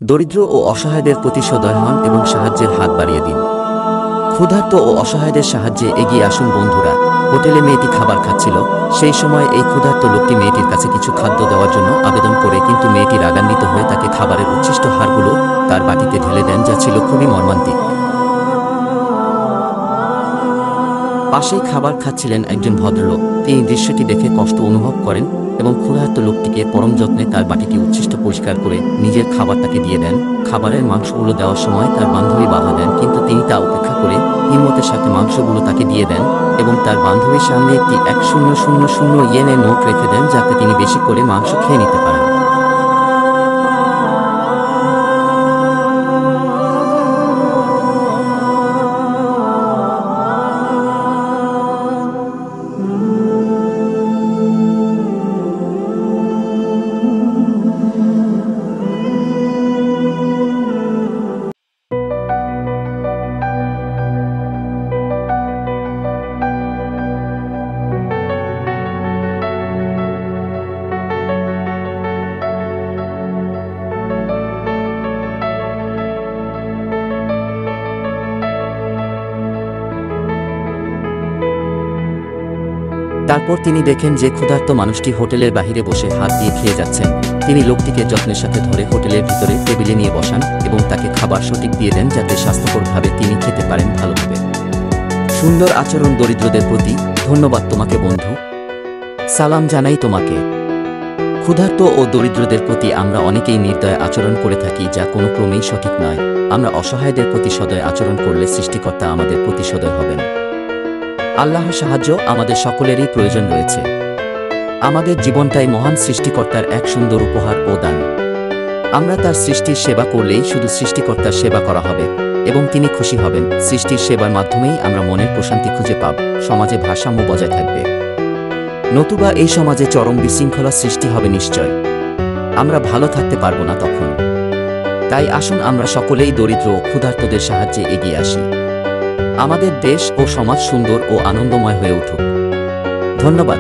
দরিদ্র ও অসহায়দের প্রতি সদয় হন এবং সাহায্যের হাত বাড়িয়ে দিন। ক্ষুধার্ত ও অসহায়দের সাহায্যে এগিয়ে আসুন বন্ধুরা। হোটেলে মেয়েটি খাবার খাচ্ছিল, সেই সময় এই ক্ষুধার্ত লোকটি মেয়েটির কাছে কিছু খাদ্য দেওয়ার জন্য আবেদন করে, কিন্তু মেয়েটি রাগান্বিত হয়ে তাকে খাবারের উচ্ছিষ্ট হাড়গুলো তার বাটিতে ঢেলে দেন, যা ছিল খুবই মর্মান্তিক। পাশেই খাবার খাচ্ছিলেন একজন ভদ্রলোক। তিনি দৃশ্যটি দেখে কষ্ট অনুভব করেন এবং ক্ষুধার্ত লোকটিকে পরম যত্নে তার বাটিটি উচ্ছিষ্ট পরিষ্কার করে নিজের খাবারটাকে দিয়ে দেন। খাবারের মাংসগুলো দেওয়ার সময় তার বান্ধবী বাধা দেন, কিন্তু তিনি তা উপেক্ষা করে হিম্মতের সাথে মাংসগুলো তাকে দিয়ে দেন এবং তার বান্ধবীর সামনে একটি 1000 ইয়েনের নোট রেখে দেন, যাতে তিনি বেশি করে মাংস খেয়ে নিতে পারেন। তারপর তিনি দেখেন যে ক্ষুধার্ত মানুষটি হোটেলের বাহিরে বসে হাত দিয়ে খেয়ে যাচ্ছেন। তিনি লোকটিকে যত্নের সাথে ধরে হোটেলের ভিতরে টেবিলে নিয়ে বসান এবং তাকে খাবার সঠিক দিয়ে দেন, যাতে স্বাস্থ্যকরভাবে তিনি খেতে পারেন ভালোভাবে। সুন্দর আচরণ দরিদ্রদের প্রতি। ধন্যবাদ তোমাকে বন্ধু, সালাম জানাই তোমাকে। ক্ষুধার্ত ও দরিদ্রদের প্রতি আমরা অনেকেই নির্দয় আচরণ করে থাকি, যা কোনো ক্রমেই সঠিক নয়। আমরা অসহায়দের প্রতি সদয় আচরণ করলে সৃষ্টিকর্তা আমাদের প্রতি সদয় হবেন। আল্লাহর সাহায্য আমাদের সকলেরই প্রয়োজন রয়েছে। আমাদের জীবনটাই মহান সৃষ্টিকর্তার এক সুন্দর উপহার ও দান। আমরা তার সৃষ্টির সেবা করলেই শুধু সৃষ্টিকর্তার সেবা করা হবে এবং তিনি খুশি হবেন। সৃষ্টির সেবার মাধ্যমেই আমরা মনের প্রশান্তি খুঁজে পাব, সমাজে ভারসাম্য বজায় থাকবে। নতুবা এই সমাজে চরম বিশৃঙ্খলা সৃষ্টি হবে নিশ্চয়। আমরা ভালো থাকতে পারবো না তখন। তাই আসুন আমরা সকলেই দরিদ্র ও ক্ষুধার্তদের সাহায্যে এগিয়ে আসি। আমাদের দেশ ও সমাজ সুন্দর ও আনন্দময় হয়ে উঠুক। ধন্যবাদ।